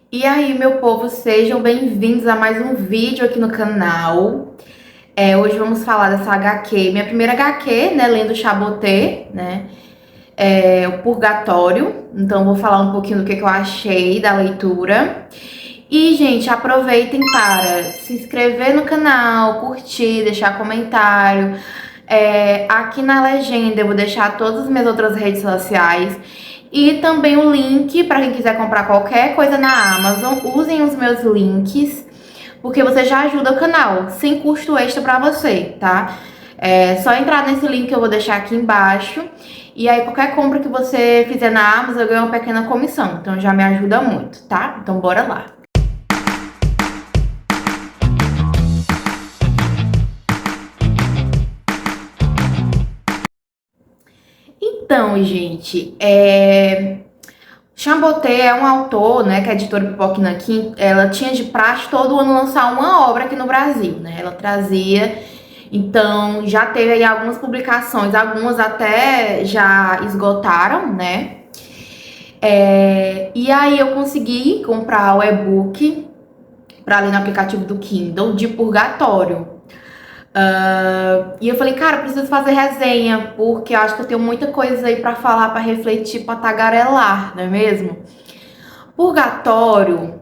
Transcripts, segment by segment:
E aí, meu povo, sejam bem-vindos a mais um vídeo aqui no canal. Hoje vamos falar dessa HQ, minha primeira HQ, né, lendo Chaboté, né, o Purgatório. Então vou falar um pouquinho do que eu achei da leitura. E, gente, aproveitem para se inscrever no canal, curtir, deixar comentário. Aqui na legenda eu vou deixar todas as minhas outras redes sociais e também o link para quem quiser comprar qualquer coisa na Amazon. Usem os meus links, porque você já ajuda o canal, sem custo extra para você, tá? É só entrar nesse link que eu vou deixar aqui embaixo. E aí qualquer compra que você fizer na Amazon eu ganho uma pequena comissão, então já me ajuda muito, tá? Então bora lá. Então, gente, Chamboté é um autor, né, que é a editora Pipoca Nanquim. Ela tinha de praxe todo ano lançar uma obra aqui no Brasil, né? Ela trazia, então já teve aí algumas publicações, algumas até já esgotaram, né? E aí eu consegui comprar o e-book para ler no aplicativo do Kindle de Purgatório. E eu falei, cara, eu preciso fazer resenha, porque eu acho que eu tenho muita coisa aí pra falar, pra refletir, pra tagarelar, não é mesmo? Purgatório,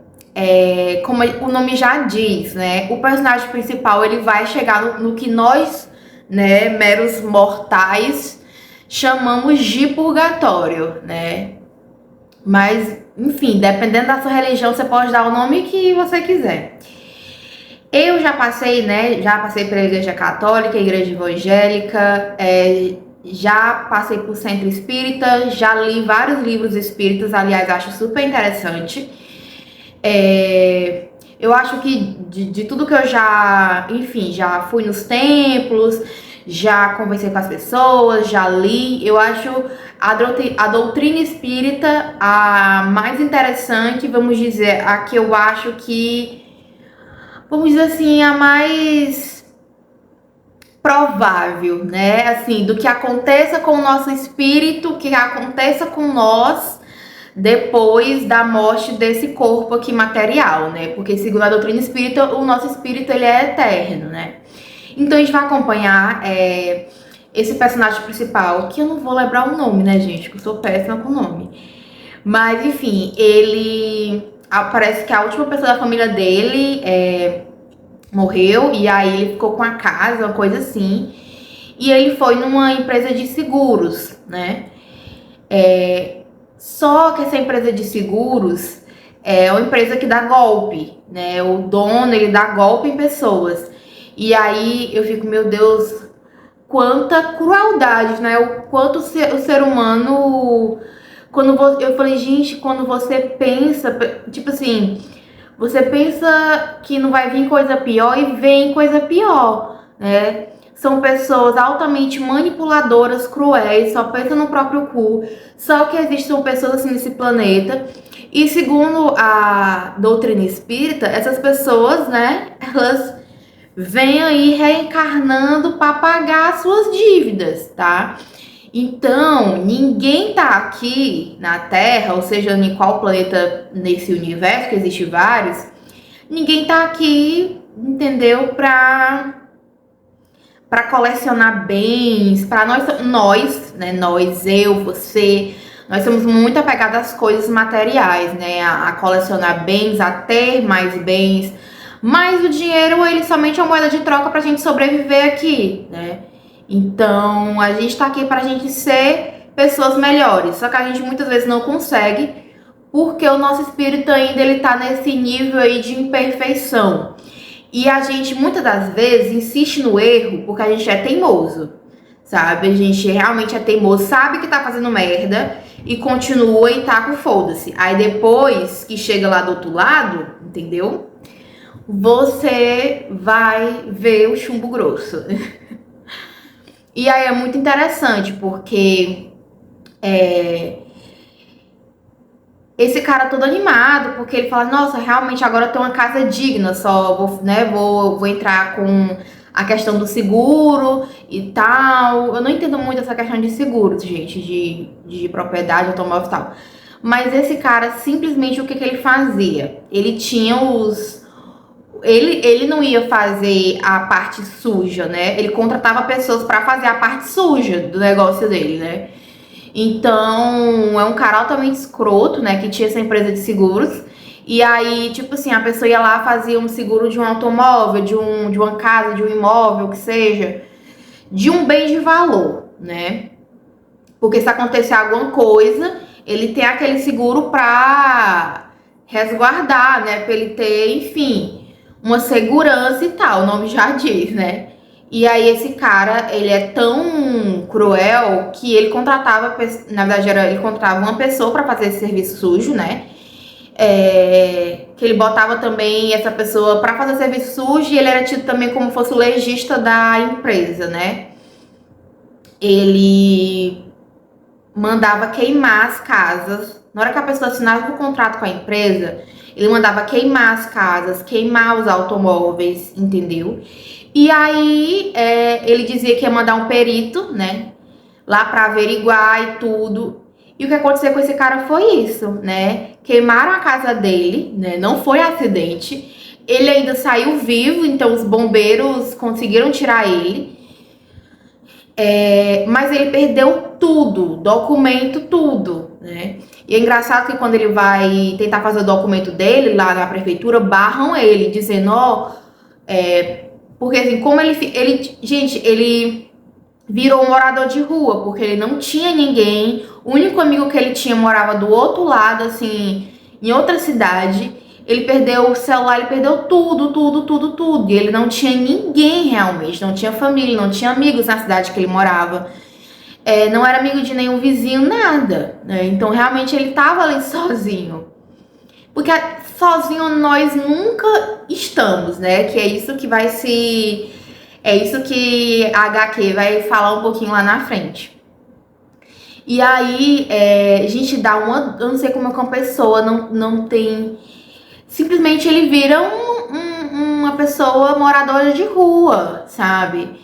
como o nome já diz, né? O personagem principal ele vai chegar no que nós, né, meros mortais, chamamos de purgatório, né? Mas, enfim, dependendo da sua religião, você pode dar o nome que você quiser. Eu já passei, né? Já passei pela igreja católica, igreja evangélica, já passei por centro espírita, já li vários livros espíritas, aliás, acho super interessante. Eu acho que de tudo que eu já, enfim, já fui nos templos, já conversei com as pessoas, já li, eu acho a doutrina espírita a mais interessante, vamos dizer, a que eu acho que, vamos dizer assim, a mais provável, né? Assim, do que aconteça com o nosso espírito, que aconteça com nós depois da morte desse corpo aqui material, né? Porque segundo a doutrina espírita, o nosso espírito ele é eterno, né? Então a gente vai acompanhar esse personagem principal, que eu não vou lembrar o nome, né, gente? Que eu sou péssima com o nome. Mas enfim, ele parece que a última pessoa da família dele morreu e aí ele ficou com a casa, uma coisa assim. E ele foi numa empresa de seguros, né? Só que essa empresa de seguros é uma empresa que dá golpe, né? O dono, ele dá golpe em pessoas. E aí eu fico, meu Deus, quanta crueldade, né? O quanto o ser humano... Eu falei, gente, quando você pensa, tipo assim, você pensa que não vai vir coisa pior e vem coisa pior, né? São pessoas altamente manipuladoras, cruéis, só pensam no próprio cu. Só que existem pessoas assim nesse planeta. E segundo a doutrina espírita, essas pessoas, né, elas vêm aí reencarnando para pagar suas dívidas, tá? Então, ninguém tá aqui na Terra, ou seja, em qual planeta nesse universo, que existe vários, ninguém tá aqui, entendeu? Para colecionar bens, para nós, né? Nós, eu, você, nós somos muito apegados às coisas materiais, né? A colecionar bens, a ter mais bens. Mas o dinheiro, ele somente é uma moeda de troca pra gente sobreviver aqui, né? Então, a gente tá aqui pra gente ser pessoas melhores. Só que a gente muitas vezes não consegue, porque o nosso espírito ainda ele tá nesse nível aí de imperfeição. E a gente, muitas das vezes, insiste no erro porque a gente é teimoso, sabe? A gente realmente é teimoso, sabe que tá fazendo merda e continua e tá com foda-se. Aí depois que chega lá do outro lado, entendeu? Você vai ver o chumbo grosso. E aí é muito interessante porque esse cara todo animado, porque ele fala, nossa, realmente agora eu tenho uma casa digna, só vou, né, vou entrar com a questão do seguro e tal. Eu não entendo muito essa questão de seguros, gente, de propriedade, automóvel e tal. Mas esse cara, simplesmente, o que ele fazia? Ele tinha os... Ele não ia fazer a parte suja, né? Ele contratava pessoas pra fazer a parte suja do negócio dele, né? Então, é um cara altamente escroto, né? Que tinha essa empresa de seguros. E aí, tipo assim, a pessoa ia lá, fazia um seguro de um automóvel, de uma casa, de um imóvel, que seja, de um bem de valor, né? Porque se acontecer alguma coisa, ele tem aquele seguro pra resguardar, né? Pra ele ter, enfim, uma segurança e tal, o nome já diz, né? E aí esse cara, ele é tão cruel que ele contratava, na verdade ele contratava uma pessoa pra fazer esse serviço sujo, né? Que ele botava também essa pessoa pra fazer serviço sujo e ele era tido também como fosse o legista da empresa, né? Ele mandava queimar as casas. Na hora que a pessoa assinava o contrato com a empresa, ele mandava queimar as casas, queimar os automóveis, entendeu? E aí ele dizia que ia mandar um perito, né, lá pra averiguar e tudo. E o que aconteceu com esse cara foi isso, né? Queimaram a casa dele, né? Não foi acidente. Ele ainda saiu vivo, então os bombeiros conseguiram tirar ele. Mas ele perdeu tudo, documento, tudo, né? E é engraçado que quando ele vai tentar fazer o documento dele lá na prefeitura, barram ele, dizendo, porque assim, como gente, ele virou um morador de rua, porque ele não tinha ninguém, o único amigo que ele tinha morava do outro lado, assim, em outra cidade. Ele perdeu o celular, ele perdeu tudo, tudo, tudo, tudo. E ele não tinha ninguém realmente, não tinha família, não tinha amigos na cidade que ele morava. Não era amigo de nenhum vizinho, nada, né? Então realmente ele tava ali sozinho. Porque sozinho nós nunca estamos, né? Que é isso que vai se... É isso que a HQ vai falar um pouquinho lá na frente. E aí, a gente dá uma... Eu não sei como é que uma pessoa não tem... Simplesmente ele vira uma pessoa moradora de rua, sabe?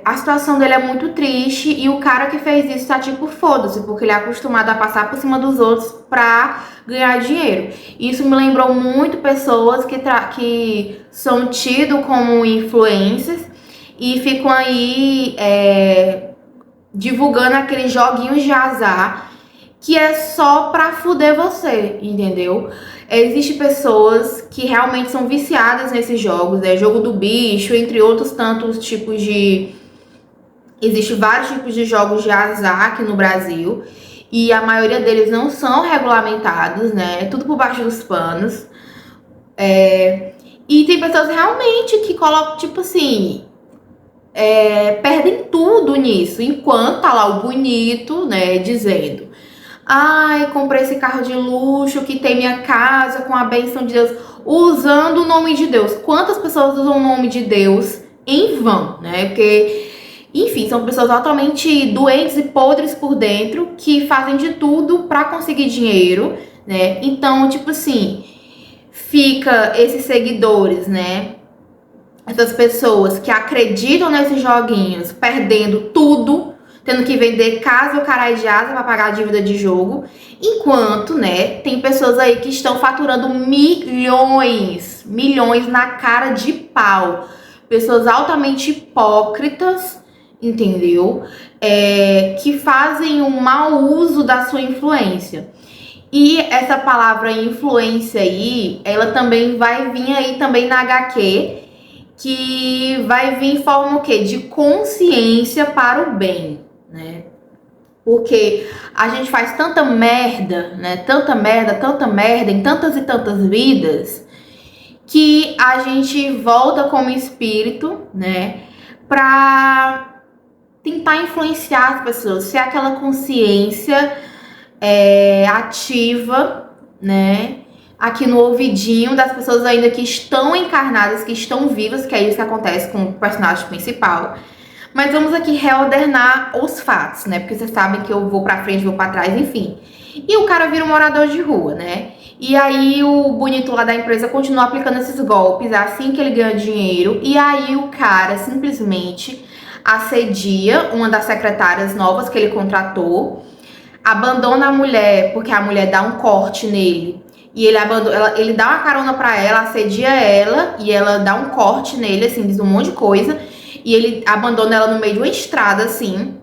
A situação dele é muito triste e o cara que fez isso tá tipo foda-se, porque ele é acostumado a passar por cima dos outros pra ganhar dinheiro. Isso me lembrou muito pessoas que são tidos como influencers e ficam aí divulgando aqueles joguinhos de azar que é só pra fuder você, entendeu? Existem pessoas que realmente são viciadas nesses jogos, né? Jogo do bicho, entre outros tantos tipos de... Existem vários tipos de jogos de azar aqui no Brasil e a maioria deles não são regulamentados, né? Tudo por baixo dos panos. E tem pessoas realmente que colocam, tipo assim... perdem tudo nisso, enquanto tá lá o bonito, né, dizendo: ai, comprei esse carro de luxo, que tem minha casa com a bênção de Deus, usando o nome de Deus. Quantas pessoas usam o nome de Deus em vão, né? Porque, enfim, são pessoas altamente doentes e podres por dentro, que fazem de tudo pra conseguir dinheiro, né? Então, tipo assim, fica esses seguidores, né? Essas pessoas que acreditam nesses joguinhos, perdendo tudo, tendo que vender casa ou caralho de asa para pagar a dívida de jogo, enquanto, né, tem pessoas aí que estão faturando milhões, milhões na cara de pau. Pessoas altamente hipócritas, entendeu? Que fazem um mau uso da sua influência. E essa palavra influência aí, ela também vai vir aí também na HQ, que vai vir em forma o quê? De consciência para o bem, né? Porque a gente faz tanta merda, né? Tanta merda em tantas e tantas vidas, que a gente volta como espírito, né? Pra tentar influenciar as pessoas, ser aquela consciência ativa, né? Aqui no ouvidinho das pessoas ainda que estão encarnadas, que estão vivas, que é isso que acontece com o personagem principal. Mas vamos aqui reordenar os fatos, né? Porque vocês sabem que eu vou pra frente, vou pra trás, enfim. E o cara vira um morador de rua, né? E aí o bonito lá da empresa continua aplicando esses golpes assim que ele ganha dinheiro. E aí o cara simplesmente assedia uma das secretárias novas que ele contratou. abandona a mulher porque a mulher dá um corte nele. E ele abandona, ele dá uma carona pra ela, assedia ela e ela dá um corte nele, assim, diz um monte de coisa. E ele abandona ela no meio de uma estrada, assim.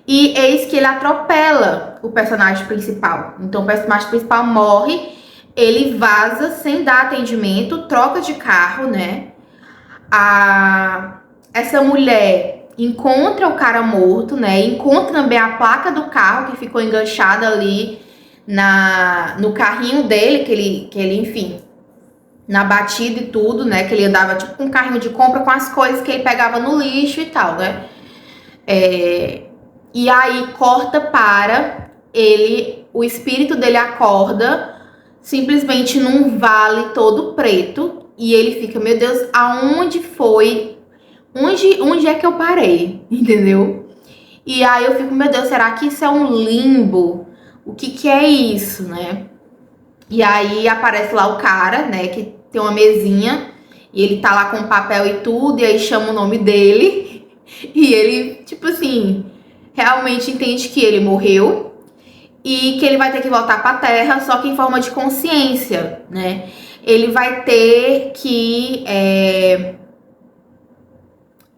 E eis que ele atropela o personagem principal. Então o personagem principal morre, ele vaza sem dar atendimento, troca de carro, né? Essa mulher encontra o cara morto, né? Encontra também a placa do carro que ficou enganchada ali no carrinho dele, que ele, enfim, na batida e tudo, né? Que ele andava tipo com um carrinho de compra com as coisas que ele pegava no lixo e tal, né? E aí corta para ele, o espírito dele acorda simplesmente num vale todo preto e ele fica, meu Deus, aonde foi? Onde é que eu parei? Entendeu? E aí eu fico, meu Deus, será que isso é um limbo? O que é isso, né? E aí aparece lá o cara, né, que tem uma mesinha e ele tá lá com papel e tudo, e aí chama o nome dele e ele, tipo assim, realmente entende que ele morreu e que ele vai ter que voltar pra Terra, só que em forma de consciência, né? Ele vai ter que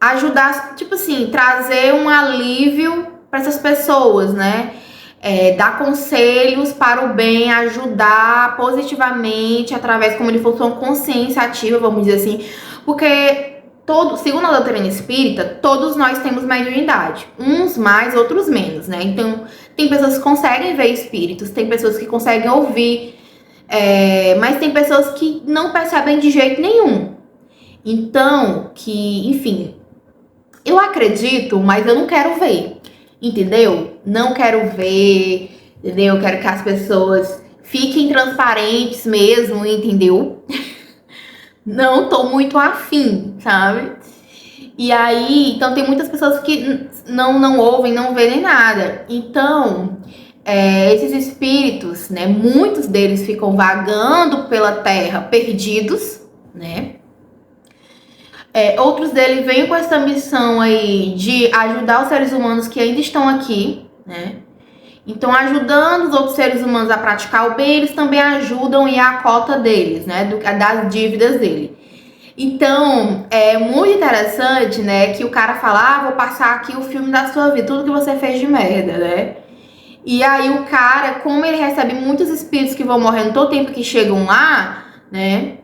ajudar, tipo assim, trazer um alívio para essas pessoas, né? Dar conselhos para o bem, ajudar positivamente através, como ele fosse uma consciência ativa, vamos dizer assim, porque segundo a doutrina espírita, todos nós temos mediunidade, uns mais, outros menos, né? Então, tem pessoas que conseguem ver espíritos, tem pessoas que conseguem ouvir, mas tem pessoas que não percebem de jeito nenhum. Então, enfim, eu acredito, mas eu não quero ver, entendeu? Não quero ver, entendeu? Eu quero que as pessoas fiquem transparentes mesmo, entendeu? Não tô muito afim, sabe? E aí, então tem muitas pessoas que não ouvem, não veem nada. Então, esses espíritos, né? Muitos deles ficam vagando pela terra, perdidos, né? Outros deles vêm com essa missão aí de ajudar os seres humanos que ainda estão aqui, né? Então, ajudando os outros seres humanos a praticar o bem, eles também ajudam e a cota deles, né? Das dívidas dele. Então, é muito interessante, né? Que o cara fala, vou passar aqui o filme da sua vida, tudo que você fez de merda, né? E aí o cara, como ele recebe muitos espíritos que vão morrendo todo tempo que chegam lá, né?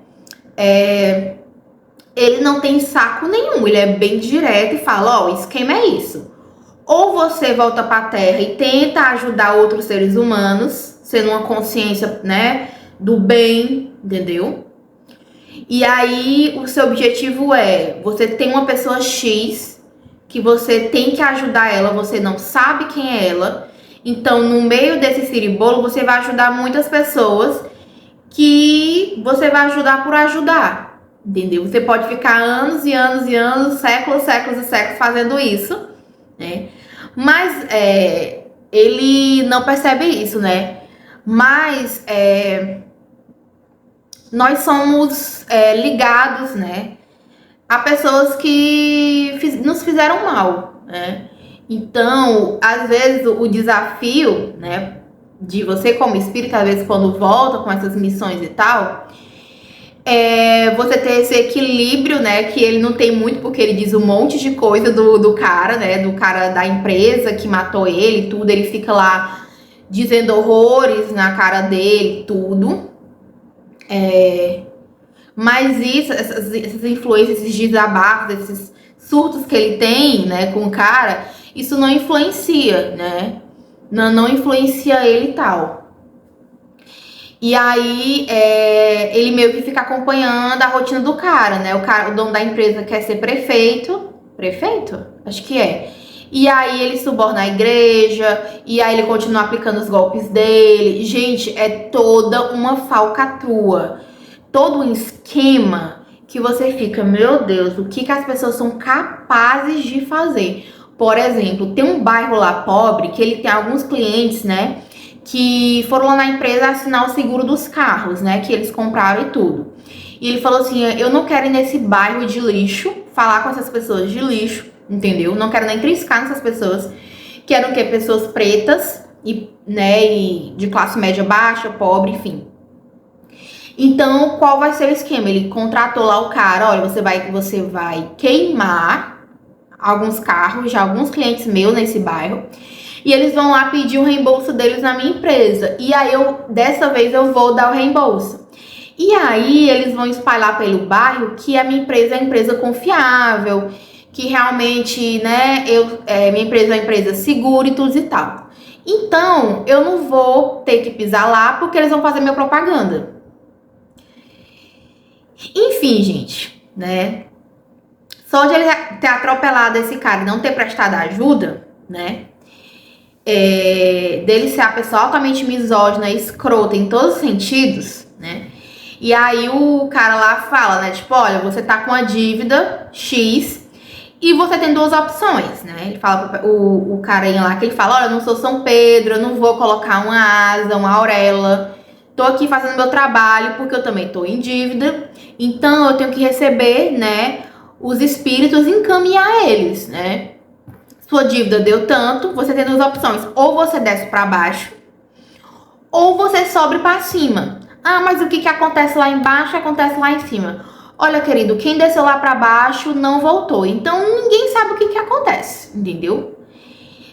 Ele não tem saco nenhum, ele é bem direto e fala, o esquema é isso. Ou você volta pra Terra e tenta ajudar outros seres humanos, sendo uma consciência, né, do bem, entendeu? E aí o seu objetivo você tem uma pessoa X que você tem que ajudar ela, você não sabe quem é ela. Então, no meio desse ciribolo, você vai ajudar muitas pessoas que você vai ajudar por ajudar. Entendeu? Você pode ficar anos e anos e anos, séculos e séculos fazendo isso, né? Mas ele não percebe isso, né? Mas nós somos ligados, né? A pessoas que nos fizeram mal, né? Então, às vezes o desafio, né? De você como espírito, às vezes quando volta com essas missões e tal, você ter esse equilíbrio, né? Que ele não tem muito, porque ele diz um monte de coisa do cara, né? Do cara da empresa que matou ele e tudo. Ele fica lá dizendo horrores na cara dele, tudo. Mas essas influências, esses desabafos, esses surtos que ele tem, né? Com o cara, isso não influencia, né? Não influencia ele e tal. E aí, ele meio que fica acompanhando a rotina do cara, né? O dono da empresa quer ser prefeito. Prefeito? Acho que é. E aí ele suborna a igreja, e aí ele continua aplicando os golpes dele. Gente, é toda uma falcatrua. Todo um esquema que você fica, meu Deus, o que as pessoas são capazes de fazer? Por exemplo, tem um bairro lá pobre que ele tem alguns clientes, né? Que foram lá na empresa assinar o seguro dos carros, né? Que eles compraram e tudo. E ele falou assim, eu não quero ir nesse bairro de lixo, falar com essas pessoas de lixo, entendeu? Não quero nem triscar nessas pessoas. Quero o quê? Pessoas pretas, e, né, e de classe média baixa, pobre, enfim. Então, qual vai ser o esquema? Ele contratou lá o cara, olha, você vai queimar alguns carros de alguns clientes meus nesse bairro e eles vão lá pedir o reembolso deles na minha empresa. E aí, dessa vez, eu vou dar o reembolso. E aí, eles vão espalhar pelo bairro que a minha empresa é uma empresa confiável, que realmente, né, minha empresa é uma empresa segura e tudo e tal. Então, eu não vou ter que pisar lá porque eles vão fazer minha propaganda. Enfim, gente, né? Só de ele ter atropelado esse cara e não ter prestado ajuda, né? Dele ser a pessoa altamente misógina, escrota em todos os sentidos, né? E aí o cara lá fala, né? Tipo, olha, você tá com a dívida X e você tem duas opções, né? Ele fala o carinha lá que ele fala, olha, eu não sou São Pedro, eu não vou colocar uma asa, uma auréola. Tô aqui fazendo meu trabalho porque eu também tô em dívida. Então eu tenho que receber, né, os espíritos e encaminhar eles, né? Sua dívida deu tanto, você tem duas opções. Ou você desce para baixo, ou você sobe para cima. Ah, mas o que acontece lá embaixo acontece lá em cima. Olha, querido, quem desceu lá para baixo não voltou. Então ninguém sabe o que acontece, entendeu?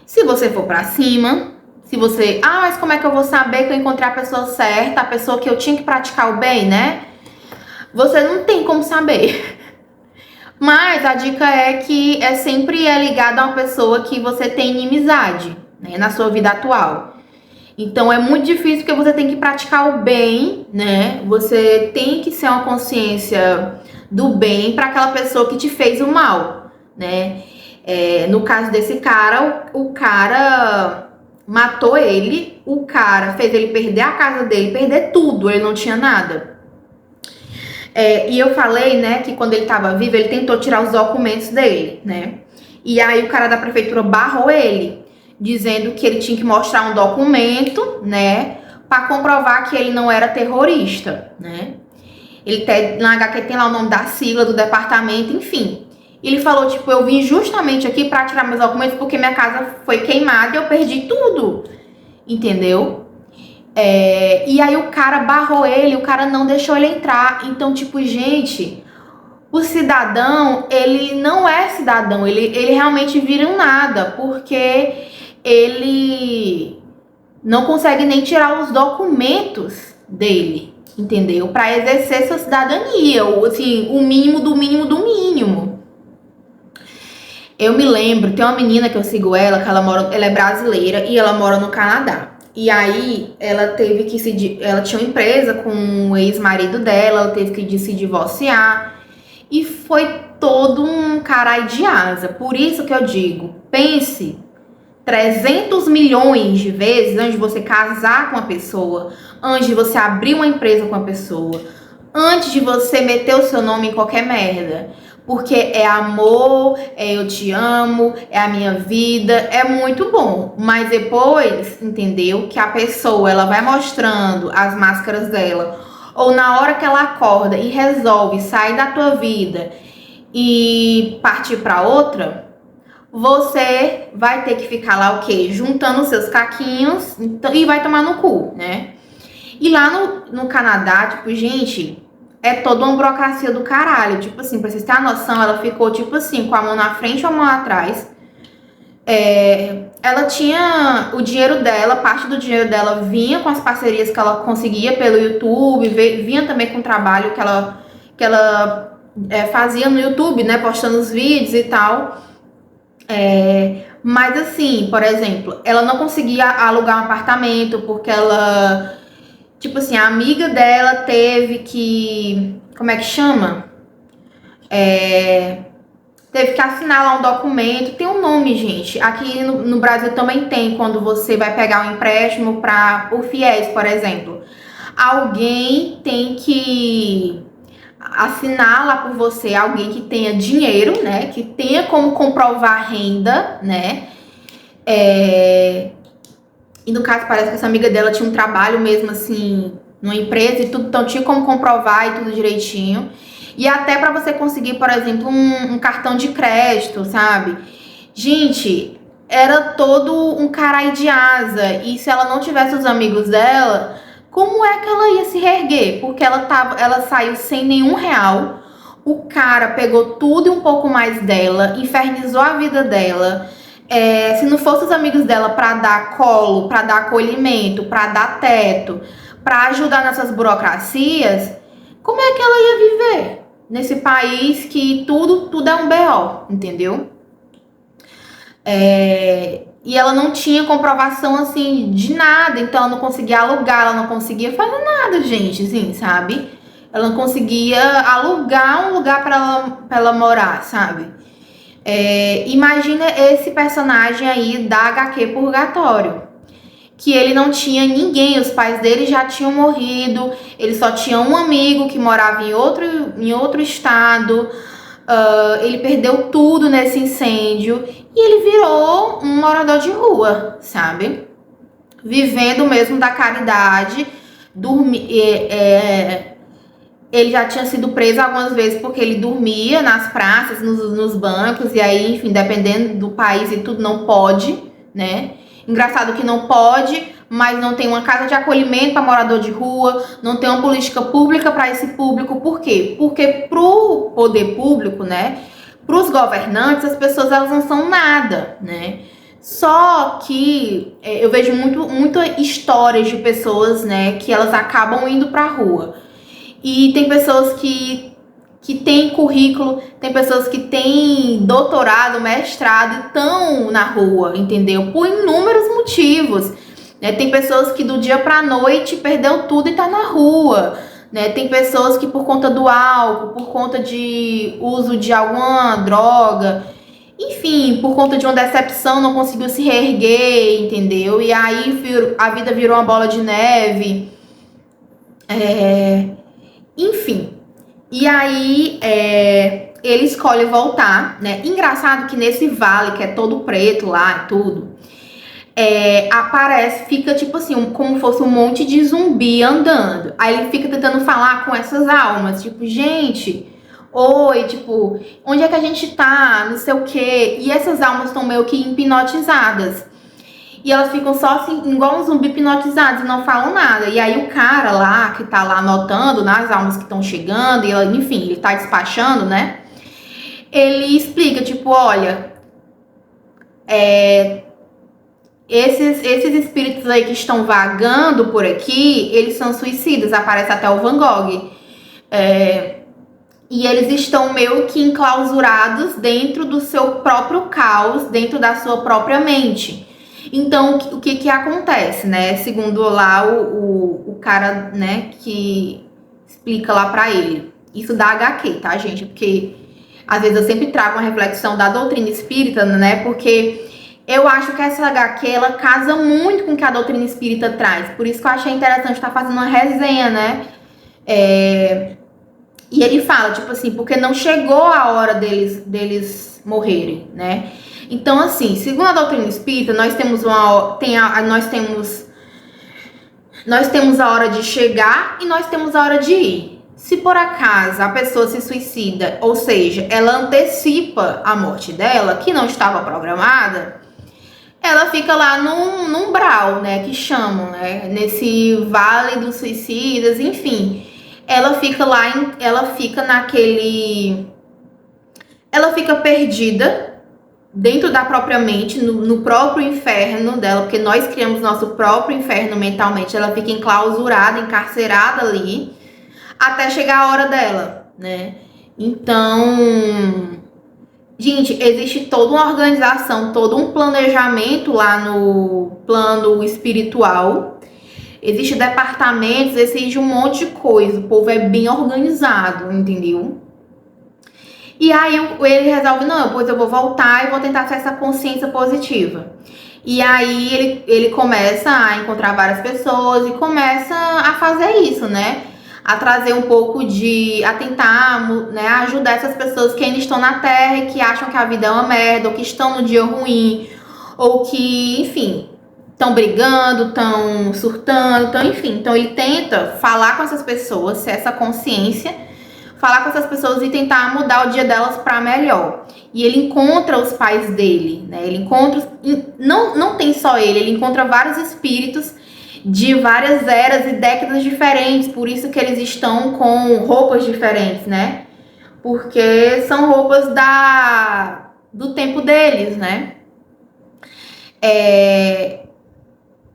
Se você for para cima, se você... Ah, mas como é que eu vou saber que eu encontrei a pessoa certa, a pessoa que eu tinha que praticar o bem, né? Você não tem como saber. Mas a dica é que sempre ligado a uma pessoa que você tem inimizade, né, na sua vida atual. Então é muito difícil porque você tem que praticar o bem, né? Você tem que ser uma consciência do bem para aquela pessoa que te fez o mal, né? No caso desse cara, o cara matou ele, o cara fez ele perder a casa dele, perder tudo, ele não tinha nada. E eu falei, né, que quando ele estava vivo, ele tentou tirar os documentos dele, né? E aí o cara da prefeitura barrou ele, dizendo que ele tinha que mostrar um documento, né, para comprovar que ele não era terrorista, né? Ele tem, na HQ tem lá o nome da sigla do departamento, enfim. Ele falou, tipo, eu vim justamente aqui para tirar meus documentos porque minha casa foi queimada e eu perdi tudo, entendeu? E aí o cara barrou ele, o cara não deixou ele entrar. Então, tipo, gente, o cidadão, ele não é cidadão, ele realmente vira um nada, porque ele não consegue nem tirar os documentos dele, entendeu? Para exercer sua cidadania, ou assim, o mínimo do mínimo do mínimo. Eu me lembro, tem uma menina que eu sigo ela, que ela é brasileira e ela mora no Canadá. E aí ela teve que ela tinha uma empresa com o ex-marido dela, ela teve que se divorciar e foi todo um caralho de asa. Por isso que eu digo, pense 300 milhões de vezes antes de você casar com a pessoa, antes de você abrir uma empresa com a pessoa, antes de você meter o seu nome em qualquer merda. Porque é amor, eu te amo, é a minha vida, é muito bom. Mas depois, entendeu? Que a pessoa, ela vai mostrando as máscaras dela. Ou na hora que ela acorda e resolve sair da tua vida e partir para outra, você vai ter que ficar lá o quê? Juntando os seus caquinhos e vai tomar no cu, né? E lá no Canadá, tipo, gente... É toda uma burocracia do caralho. Tipo assim, pra vocês terem a noção, ela ficou, tipo assim, com a mão na frente e a mão atrás. Ela tinha o dinheiro dela, parte do dinheiro dela vinha com as parcerias que ela conseguia pelo YouTube, vinha também com o trabalho que ela fazia no YouTube, né? Postando os vídeos e tal. Mas assim, por exemplo, ela não conseguia alugar um apartamento porque ela... Tipo assim, a amiga dela teve que... Como é que chama? Teve que assinar lá um documento. Tem um nome, gente. Aqui no Brasil também tem, quando você vai pegar um empréstimo por FIES, por exemplo. Alguém tem que assinar lá por você, alguém que tenha dinheiro, né? Que tenha como comprovar renda, né? E no caso, parece que essa amiga dela tinha um trabalho mesmo, assim, numa empresa e tudo, então tinha como comprovar e tudo direitinho. E até para você conseguir, por exemplo, um cartão de crédito, sabe? Gente, era todo um caralho de asa. E se ela não tivesse os amigos dela, como é que ela ia se reerguer? Porque ela saiu sem nenhum real. O cara pegou tudo e um pouco mais dela, infernizou a vida dela. Se não fosse os amigos dela para dar colo, para dar acolhimento, para dar teto, para ajudar nessas burocracias, como é que ela ia viver nesse país que tudo é um BO, entendeu? E ela não tinha comprovação assim de nada, então ela não conseguia alugar, ela não conseguia fazer nada, gente, assim, sabe? Ela não conseguia alugar um lugar pra ela morar, sabe? Imagina esse personagem aí da HQ Purgatório, que ele não tinha ninguém, os pais dele já tinham morrido, ele só tinha um amigo que morava em outro estado. Ele perdeu tudo nesse incêndio e ele virou um morador de rua, sabe? Vivendo mesmo da caridade, ele já tinha sido preso algumas vezes porque ele dormia nas praças, nos bancos, e aí, enfim, dependendo do país e tudo, não pode, né? Engraçado que não pode, mas não tem uma casa de acolhimento para morador de rua, não tem uma política pública para esse público. Por quê? Porque pro poder público, né? Para os governantes, as pessoas elas não são nada, né? Só que eu vejo muita histórias de pessoas, né, que elas acabam indo para a rua. E tem pessoas que têm currículo, tem pessoas que têm doutorado, mestrado e estão na rua, entendeu? Por inúmeros motivos. Tem pessoas que do dia pra noite perdeu tudo e tá na rua. Tem pessoas que por conta do álcool, por conta de uso de alguma droga, enfim, por conta de uma decepção não conseguiu se reerguer, entendeu? E aí a vida virou uma bola de neve. Enfim. E aí ele escolhe voltar, né? Engraçado que nesse vale, que é todo preto lá e tudo, aparece, fica tipo assim, como fosse um monte de zumbi andando. Aí ele fica tentando falar com essas almas, tipo, gente, oi, tipo, onde é que a gente tá? Não sei o quê. E essas almas estão meio que hipnotizadas. E elas ficam só assim, igual um zumbi hipnotizados e não falam nada. E aí o cara lá, que tá lá anotando nas almas que estão chegando, e enfim, ele tá despachando, né? Ele explica, tipo, olha, esses espíritos aí que estão vagando por aqui, eles são suicidas, aparece até o Van Gogh. E eles estão meio que enclausurados dentro do seu próprio caos, dentro da sua própria mente. Então, o que acontece, né? Segundo lá o cara, né, que explica lá pra ele. Isso da HQ, tá, gente? Porque às vezes eu sempre trago uma reflexão da doutrina espírita, né? Porque eu acho que essa HQ, ela casa muito com o que a doutrina espírita traz. Por isso que eu achei interessante estar fazendo uma resenha, né? E ele fala, tipo assim, porque não chegou a hora deles morrerem, né? Então, assim, segundo a doutrina espírita, nós temos a hora de chegar e nós temos a hora de ir. Se por acaso a pessoa se suicida, ou seja, ela antecipa a morte dela, que não estava programada, ela fica lá num umbral, né, que chamam, né, nesse vale dos suicidas, enfim. Ela fica lá, ela fica perdida dentro da própria mente, no próprio inferno dela, porque nós criamos nosso próprio inferno mentalmente. Ela fica enclausurada, encarcerada ali, até chegar a hora dela, né? Então, gente, existe toda uma organização, todo um planejamento lá no plano espiritual. Existem departamentos, exige um monte de coisa. O povo é bem organizado, entendeu? E aí ele resolve, não, pois eu vou voltar e vou tentar ter essa consciência positiva. E aí ele começa a encontrar várias pessoas e começa a fazer isso, né? A trazer um pouco a tentar, né, ajudar essas pessoas que ainda estão na Terra e que acham que a vida é uma merda, ou que estão no dia ruim, ou que, enfim, estão brigando, estão surtando, enfim. Então ele tenta falar com essas pessoas, ser essa consciência, falar com essas pessoas e tentar mudar o dia delas para melhor. E ele encontra os pais dele, né? Ele encontra, não tem só ele encontra vários espíritos de várias eras e décadas diferentes, por isso que eles estão com roupas diferentes, né? Porque são roupas do tempo deles, né?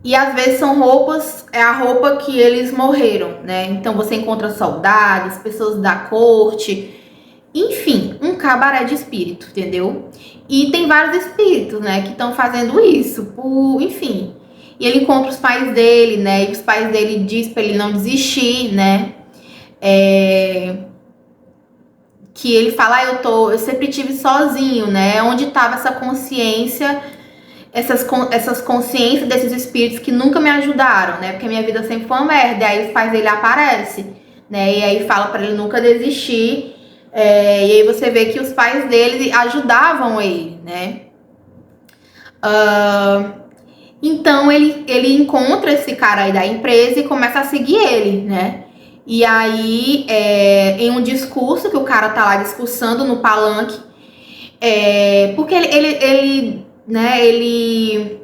E às vezes são roupas, é a roupa que eles morreram, né? Então você encontra soldados, pessoas da corte, enfim, um cabaré de espírito, entendeu? E tem vários espíritos, né, que estão fazendo isso, enfim. E ele encontra os pais dele, né? E os pais dele dizem pra ele não desistir, né? Que ele fala, eu sempre tive sozinho, né? Onde estava essa consciência, essas consciências desses espíritos que nunca me ajudaram, né? Porque a minha vida sempre foi uma merda. E aí os pais dele aparecem, né? E aí fala para ele nunca desistir. E aí você vê que os pais dele ajudavam ele, né? Então ele encontra esse cara aí da empresa e começa a seguir ele, né? E aí, em um discurso que o cara tá lá discursando no palanque, porque ele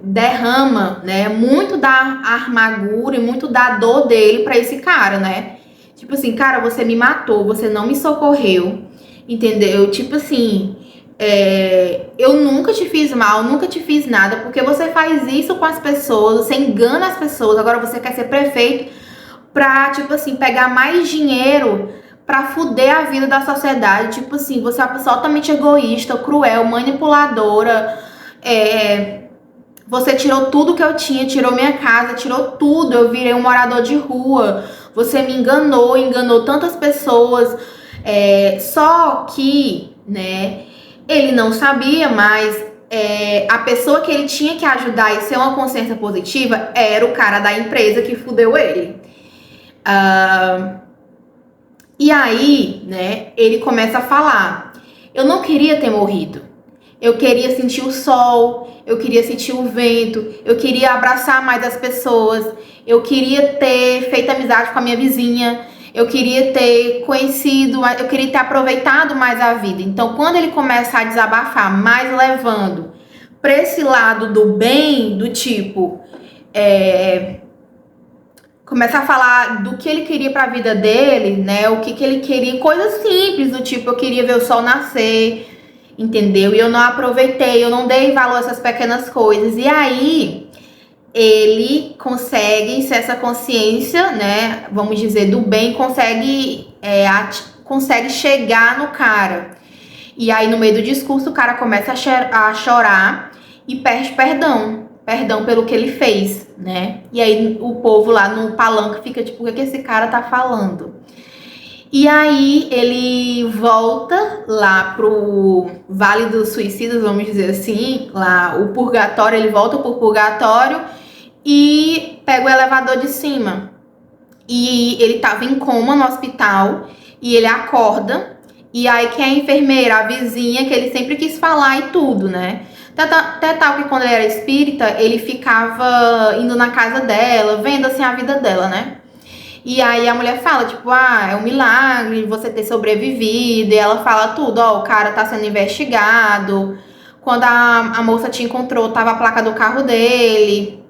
derrama, né, muito da amargura e muito da dor dele pra esse cara, né? Tipo assim, cara, você me matou, você não me socorreu, entendeu? Tipo assim, eu nunca te fiz mal, nunca te fiz nada, porque você faz isso com as pessoas, você engana as pessoas, agora você quer ser prefeito pra, tipo assim, pegar mais dinheiro pra fuder a vida da sociedade. Tipo assim, você é uma pessoa altamente egoísta, cruel, manipuladora. Você tirou tudo que eu tinha, tirou minha casa, tirou tudo. Eu virei um morador de rua. Você me enganou tantas pessoas. Só que, né, ele não sabia, mas a pessoa que ele tinha que ajudar e ser uma consciência positiva era o cara da empresa que fudeu ele. E aí, né, ele começa a falar: eu não queria ter morrido. Eu queria sentir o sol, eu queria sentir o vento, eu queria abraçar mais as pessoas, eu queria ter feito amizade com a minha vizinha, eu queria ter conhecido, eu queria ter aproveitado mais a vida. Então, quando ele começa a desabafar, mais levando para esse lado do bem, do tipo, começa a falar do que ele queria para a vida dele, né? O que ele queria, coisas simples, do tipo, eu queria ver o sol nascer, entendeu? E eu não aproveitei, eu não dei valor a essas pequenas coisas. E aí ele consegue ser essa consciência, né? Vamos dizer, do bem, consegue chegar no cara. E aí, no meio do discurso, o cara começa a chorar e pede perdão pelo que ele fez, né? E aí o povo lá no palanque fica tipo, o que esse cara tá falando? E aí ele volta lá pro Vale dos Suicidas, vamos dizer assim, lá o purgatório, ele volta pro purgatório e pega o elevador de cima. E ele tava em coma no hospital e ele acorda, e aí que é a enfermeira, a vizinha, que ele sempre quis falar e tudo, né? Até tal que quando ele era espírita, ele ficava indo na casa dela, vendo assim a vida dela, né? E aí a mulher fala, tipo, é um milagre você ter sobrevivido. E ela fala tudo, o cara tá sendo investigado. Quando a moça te encontrou, tava a placa do carro dele.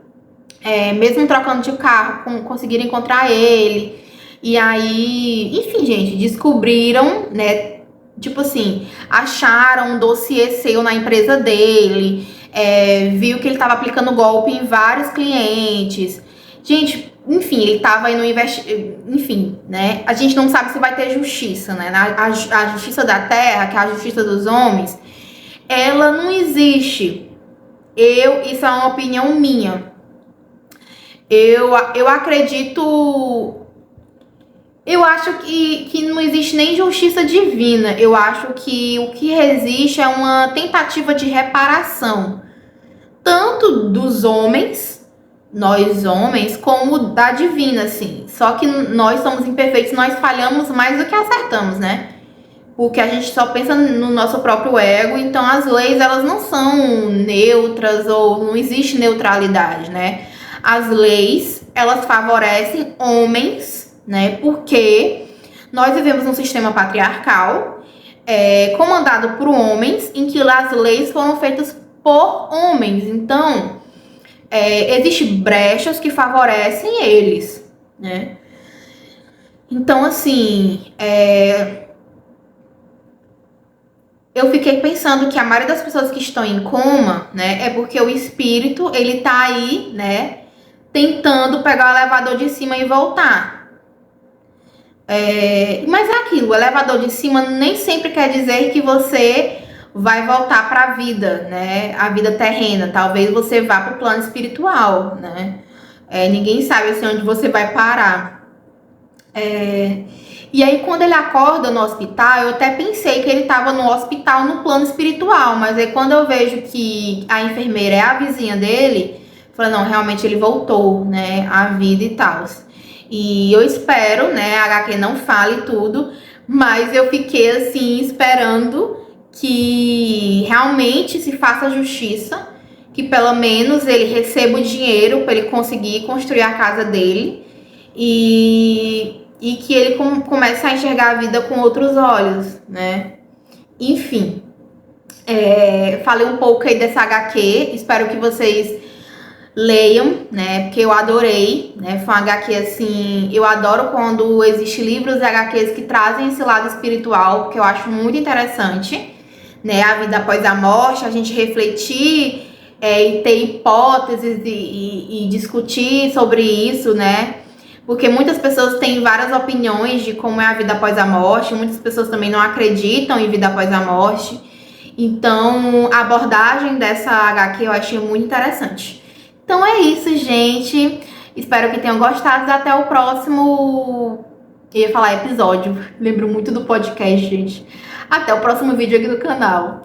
Mesmo trocando de carro, conseguiram encontrar ele. E aí, enfim, gente, descobriram, né? Tipo assim, acharam um dossiê seu na empresa dele, viu que ele tava aplicando golpe em vários clientes. Gente, enfim, ele tava aí no enfim, né? A gente não sabe se vai ter justiça, né? A justiça da terra, que é a justiça dos homens, ela não existe. Isso é uma opinião minha. Eu acredito. Eu acho que não existe nem justiça divina. Eu acho que o que existe é uma tentativa de reparação, tanto dos homens, nós homens, como da divina, assim. Só que nós somos imperfeitos, nós falhamos mais do que acertamos, né? Porque a gente só pensa no nosso próprio ego, então as leis, elas não são neutras, ou não existe neutralidade, né? As leis, elas favorecem homens, né? Porque Nós vivemos num sistema patriarcal, comandado por homens, em que as leis foram feitas por homens. Então, existem brechas que favorecem eles, né? Então, assim, eu fiquei pensando que a maioria das pessoas que estão em coma, né, é porque o espírito, ele tá aí, né, tentando pegar o elevador de cima e voltar. Mas é aquilo, o elevador de cima nem sempre quer dizer que você vai voltar para a vida, né, a vida terrena. Talvez você vá para o plano espiritual, né. Ninguém sabe assim onde você vai parar. E aí, quando ele acorda no hospital, eu até pensei que ele estava no hospital no plano espiritual, mas aí quando eu vejo que a enfermeira é a vizinha dele, eu falei, não, realmente ele voltou, né, à vida e tal. E eu espero, né, a HQ não fale tudo, mas eu fiquei assim, esperando que realmente se faça justiça, que pelo menos ele receba o dinheiro para ele conseguir construir a casa dele e que ele comece a enxergar a vida com outros olhos, né? Enfim, falei um pouco aí dessa HQ, espero que vocês leiam, né? Porque eu adorei, né? Foi uma HQ assim, eu adoro quando existem livros e HQs que trazem esse lado espiritual, porque eu acho muito interessante, né? A vida após a morte, a gente refletir e ter hipóteses e discutir sobre isso, né? Porque muitas pessoas têm várias opiniões de como é a vida após a morte, muitas pessoas também não acreditam em vida após a morte. Então, a abordagem dessa HQ eu achei muito interessante. Então é isso, gente. Espero que tenham gostado. Até o próximo. Eu ia falar episódio. Lembro muito do podcast, gente. Até o próximo vídeo aqui do canal.